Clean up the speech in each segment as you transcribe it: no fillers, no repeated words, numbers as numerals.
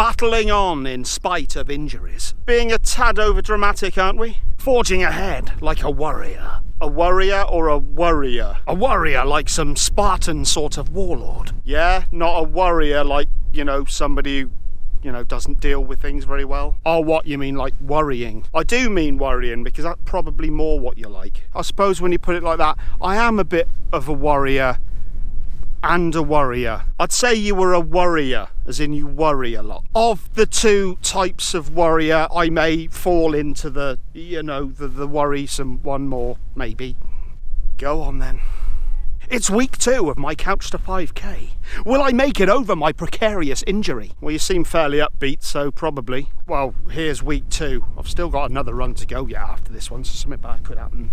battling on in spite of injuries. Being a tad over dramatic, aren't we? Forging ahead like a warrior. A warrior or a worrier? A warrior like some Spartan sort of warlord. Yeah, not a warrior like, you know, somebody who, you know, doesn't deal with things very well. Oh, what, you mean like worrying? I do mean worrying, because that's probably more what you like. I suppose when you put it like that, I am a bit of a warrior and a worrier. I'd say you were a worrier, as in you worry a lot. Of the two types of warrior, I may fall into the, you know, the worrisome one more, maybe. Go on then. It's week 2 of my Couch to 5k. Will I make it over my precarious injury? Well, you seem fairly upbeat, so probably. Well, here's week 2. I've still got another run to go, yeah, after this one, so something bad could happen.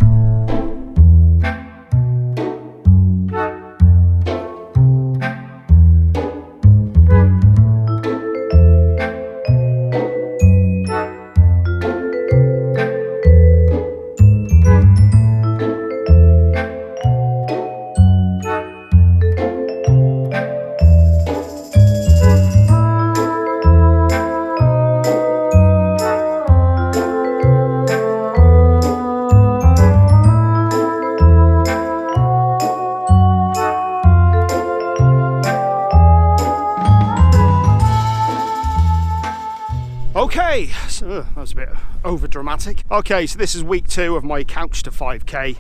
Okay, so that was a bit over dramatic. Okay, so this is week 2 of my Couch to 5k,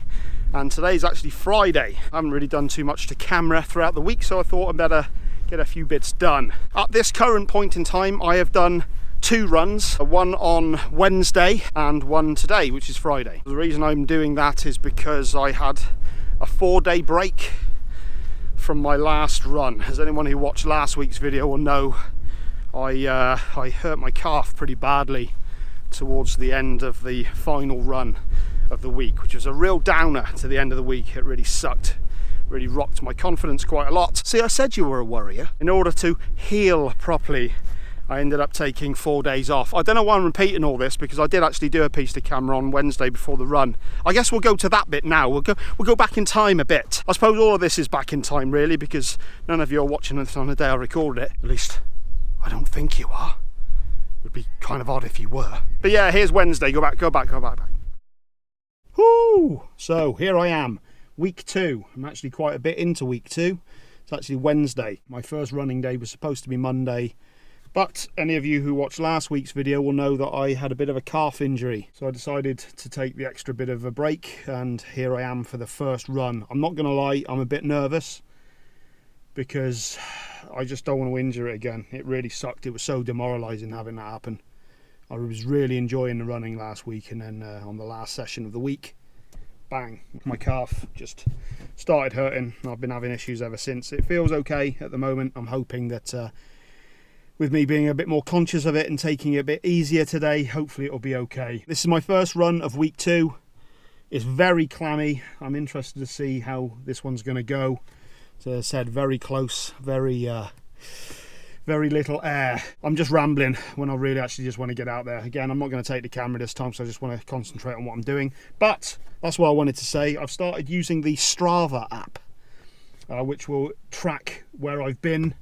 and today's actually Friday. I haven't really done too much to camera throughout the week, so I thought I'd better get a few bits done. At this current point in time, I have done 2 runs, one on Wednesday and one today, which is Friday. The reason I'm doing that is because I had a 4-day break from my last run. As anyone who watched last week's video will know, I hurt my calf pretty badly towards the end of the final run of the week, which was a real downer to the end of the week. It really sucked, really rocked my confidence quite a lot. See, I said you were a warrior. In order to heal properly, I ended up taking 4 days off. I don't know why I'm repeating all this, because I did actually do a piece to camera on Wednesday before the run. I guess we'll go to that bit now. We'll go back in time a bit. I suppose all of this is back in time really, because none of you are watching this on the day I recorded it. At least I don't think you are. It would be kind of odd if you were. But yeah, here's Wednesday. Go back. Whoo! So here I am, week 2. I'm actually quite a bit into week 2. It's actually Wednesday. My first running day was supposed to be Monday, but any of you who watched last week's video will know that I had a bit of a calf injury. So I decided to take the extra bit of a break, and here I am for the first run. I'm not gonna lie, I'm a bit nervous, because I just don't want to injure it again. It really sucked. It was so demoralising having that happen. I was really enjoying the running last week, and then on the last session of the week, bang, my calf just started hurting. I've been having issues ever since. It feels okay at the moment. I'm hoping that with me being a bit more conscious of it and taking it a bit easier today, hopefully it'll be okay. This is my first run of week 2. It's very clammy. I'm interested to see how this one's going to go. So as I said, very close, very little air. I'm just rambling when I really actually just want to get out there. Again, I'm not going to take the camera this time, so I just want to concentrate on what I'm doing. But that's what I wanted to say. I've started using the Strava app, which will track where I've been,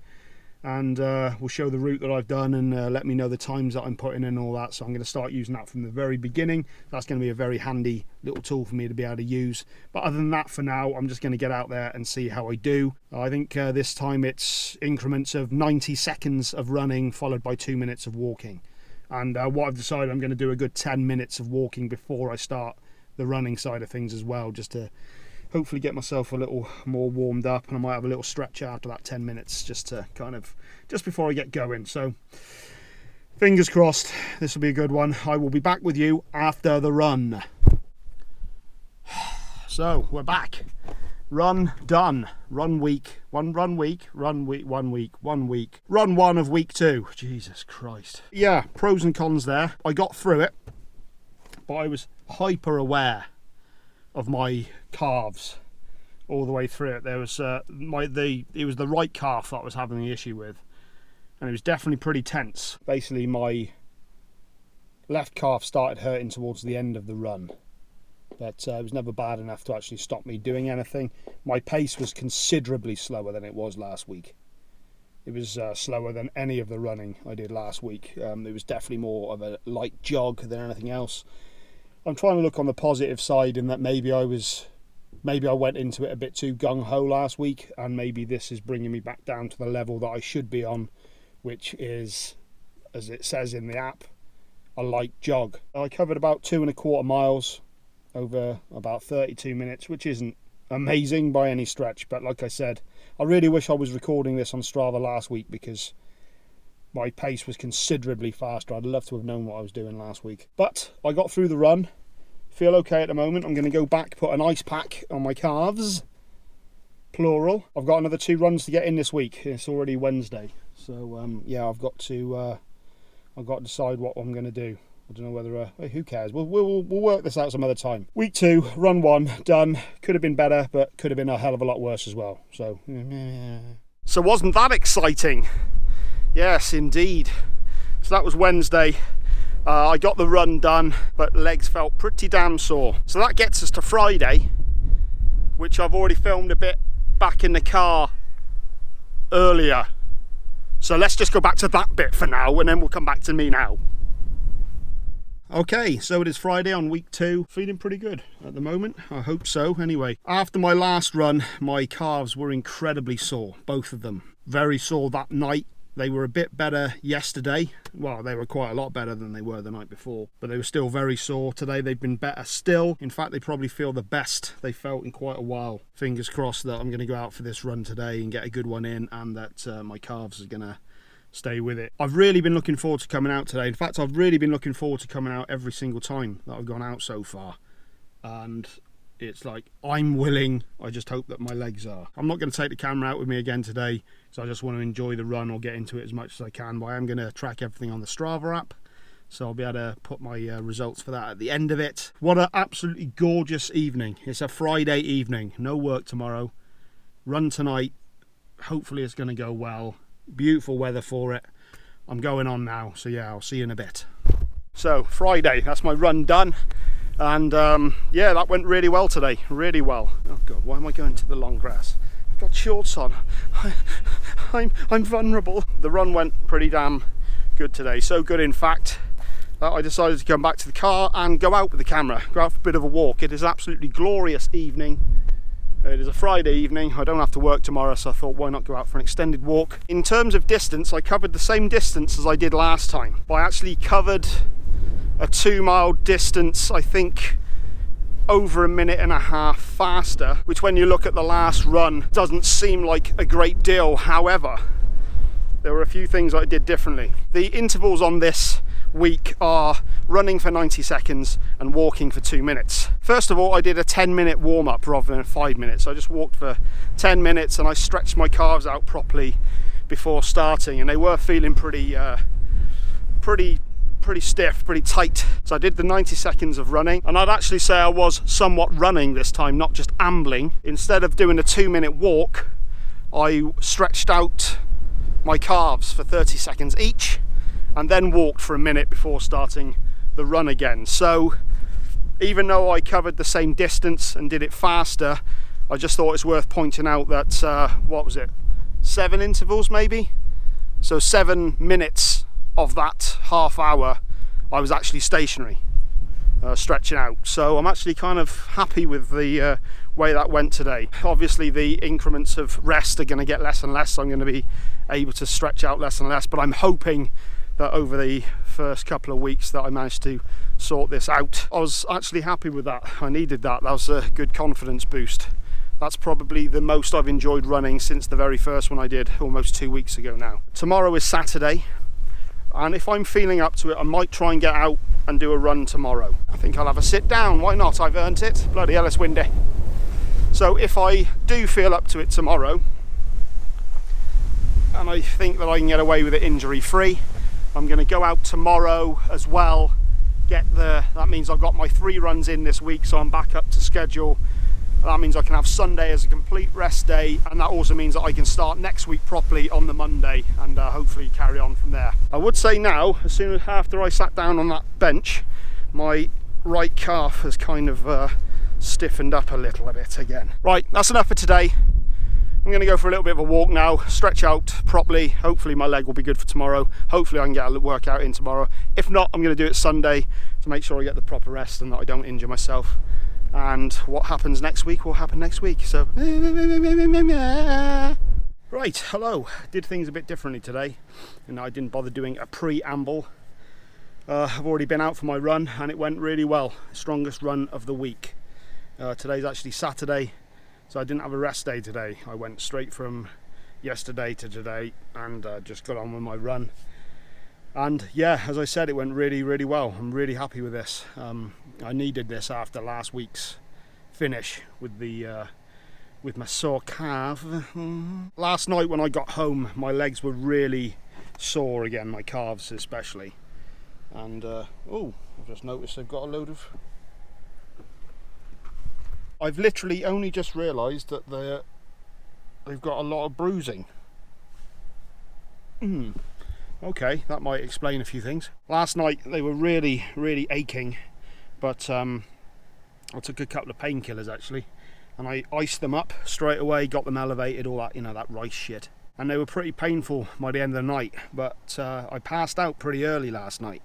and will show the route that I've done, and let me know the times that I'm putting in and all that. So I'm going to start using that from the very beginning. That's going to be a very handy little tool for me to be able to use. But other than that, for now, I'm just going to get out there and see how I do. I think this time it's increments of 90 seconds of running followed by 2 minutes of walking. And what I've decided, I'm going to do a good 10 minutes of walking before I start the running side of things as well, just to hopefully get myself a little more warmed up, and I might have a little stretch after that 10 minutes just to kind of, just before I get going. So fingers crossed, this will be a good one. I will be back with you after the run. So we're back. Run done. Run week. Run 1 of week 2. Jesus Christ. Yeah, pros and cons there. I got through it, but I was hyper aware of my calves all the way through it. There was it was the right calf that I was having the issue with, and it was definitely pretty tense. Basically my left calf started hurting towards the end of the run, but it was never bad enough to actually stop me doing anything. My pace was considerably slower than it was last week, It was slower than any of the running I did last week. It was definitely more of a light jog than anything else. I'm trying to look on the positive side in that maybe I went into it a bit too gung-ho last week, and maybe this is bringing me back down to the level that I should be on, which is, as it says in the app, a light jog. I covered about 2.25 miles over about 32 minutes, which isn't amazing by any stretch, but like I said, I really wish I was recording this on Strava last week because my pace was considerably faster. I'd love to have known what I was doing last week. But I got through the run, feel okay at the moment. I'm going to go back, put an ice pack on my calves, plural. I've got another 2 runs to get in this week. It's already Wednesday, so yeah, I've got to decide what I'm going to do. I don't know whether, who cares? We'll work this out some other time. Week 2, run 1, done. Could have been better, but could have been a hell of a lot worse as well. So wasn't that exciting? Yes, indeed. So that was Wednesday. I got the run done, but legs felt pretty damn sore. So that gets us to Friday, which I've already filmed a bit back in the car earlier. So let's just go back to that bit for now, and then we'll come back to me now. Okay, so it is Friday on week 2. Feeling pretty good at the moment. I hope so. Anyway, after my last run, my calves were incredibly sore, both of them. Very sore that night. They were a bit better yesterday. Well, they were quite a lot better than they were the night before, but they were still very sore. Today they've been better still. In fact, they probably feel the best they felt in quite a while. Fingers crossed that I'm going to go out for this run today and get a good one in, and that my calves are going to stay with it. I've really been looking forward to coming out today. In fact, I've really been looking forward to coming out every single time that I've gone out so far. And it's like, I'm willing, I just hope that my legs are. I'm not going to take the camera out with me again today, so I just want to enjoy the run or get into it as much as I can. But I am going to track everything on the Strava app, so I'll be able to put my results for that at the end of it. What an absolutely gorgeous evening. It's a Friday evening, no work tomorrow. Run tonight, hopefully it's going to go well. Beautiful weather for it. I'm going on now, so yeah, I'll see you in a bit. So Friday, that's my run done, and yeah, that went really well today, really well. Oh god, why am I going to the long grass? I've got shorts on. I'm vulnerable. The run went pretty damn good today, so good in fact that I decided to come back to the car and go out with the camera, go out for a bit of a walk. It is an absolutely glorious evening. It is a Friday evening, I don't have to work tomorrow, so I thought why not go out for an extended walk. In terms of distance, I covered the same distance as I did last time. I actually covered a 2-mile distance, I think over 1.5 minutes faster, which when you look at the last run doesn't seem like a great deal. However, there were a few things I did differently. The intervals on this week are running for 90 seconds and walking for 2 minutes. First of all, I did a 10-minute warm-up rather than 5 minutes. I just walked for 10 minutes and I stretched my calves out properly before starting, and they were feeling pretty stiff, pretty tight. So I did the 90 seconds of running, and I'd actually say I was somewhat running this time, not just ambling. Instead of doing a 2-minute walk, I stretched out my calves for 30 seconds each and then walked for a minute before starting the run again. So even though I covered the same distance and did it faster, I just thought it's worth pointing out that what was it, 7 intervals maybe? So 7 minutes of that half hour I was actually stationary, stretching out. So I'm actually kind of happy with the way that went today. Obviously the increments of rest are going to get less and less, so I'm going to be able to stretch out less and less, but I'm hoping that over the first couple of weeks that I managed to sort this out. I was actually happy with that. I needed that. That was a good confidence boost. That's probably the most I've enjoyed running since the very first one I did almost 2 weeks ago now. Tomorrow is Saturday, and if I'm feeling up to it, I might try and get out and do a run tomorrow. I think I'll have a sit down. Why not? I've earned it. Bloody hell, it's windy. So if I do feel up to it tomorrow, and I think that I can get away with it injury free, I'm going to go out tomorrow as well. That means I've got my 3 runs in this week, so I'm back up to schedule. That means I can have Sunday as a complete rest day, and that also means that I can start next week properly on the Monday and hopefully carry on from there. I would say now, as soon as after I sat down on that bench, my right calf has kind of stiffened up a little bit again. Right, that's enough for today. I'm going to go for a little bit of a walk now, stretch out properly. Hopefully my leg will be good for tomorrow. Hopefully I can get a workout in tomorrow. If not, I'm going to do it Sunday to make sure I get the proper rest and that I don't injure myself. And what happens next week will happen next week. So, right, hello. Did things a bit differently today, and I didn't bother doing a preamble. I've already been out for my run and it went really well. Strongest run of the week. Today's actually Saturday, so I didn't have a rest day today. I went straight from yesterday to today and just got on with my run. And yeah, as I said, it went really, really well. I'm really happy with this. I needed this after last week's finish with the with my sore calf. Last night when I got home, my legs were really sore again, my calves especially. And oh, I've just noticed they've got a load of... I've literally only just realised that they've got a lot of bruising. Okay, that might explain a few things. Last night they were really, really aching, but I took a couple of painkillers actually, and I iced them up straight away, got them elevated, all that, you know, that rice shit. And they were pretty painful by the end of the night, but I passed out pretty early last night.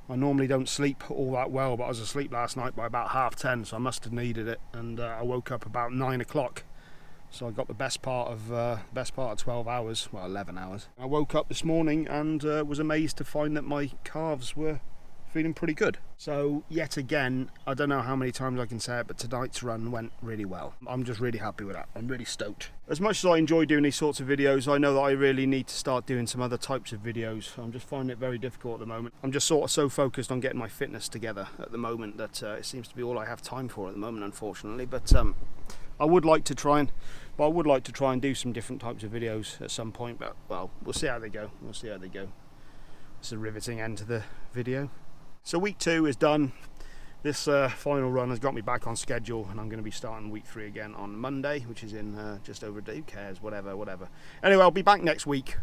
I normally don't sleep all that well, but I was asleep last night by about 10:30, so I must have needed it, and I woke up about 9 o'clock. So I got the best part of 12 hours, well 11 hours. I woke up this morning and was amazed to find that my calves were feeling pretty good. So yet again, I don't know how many times I can say it, but tonight's run went really well. I'm just really happy with that. I'm really stoked. As much as I enjoy doing these sorts of videos, I know that I really need to start doing some other types of videos. I'm just finding it very difficult at the moment. I'm just sort of so focused on getting my fitness together at the moment that it seems to be all I have time for at the moment, unfortunately. But I would like to try and do some different types of videos at some point, but well, we'll see how they go. We'll see how they go. It's a riveting end to the video. So week 2 is done. This final run has got me back on schedule, and I'm going to be starting week 3 again on Monday, which is in just over a day. Who cares? Whatever. Anyway, I'll be back next week.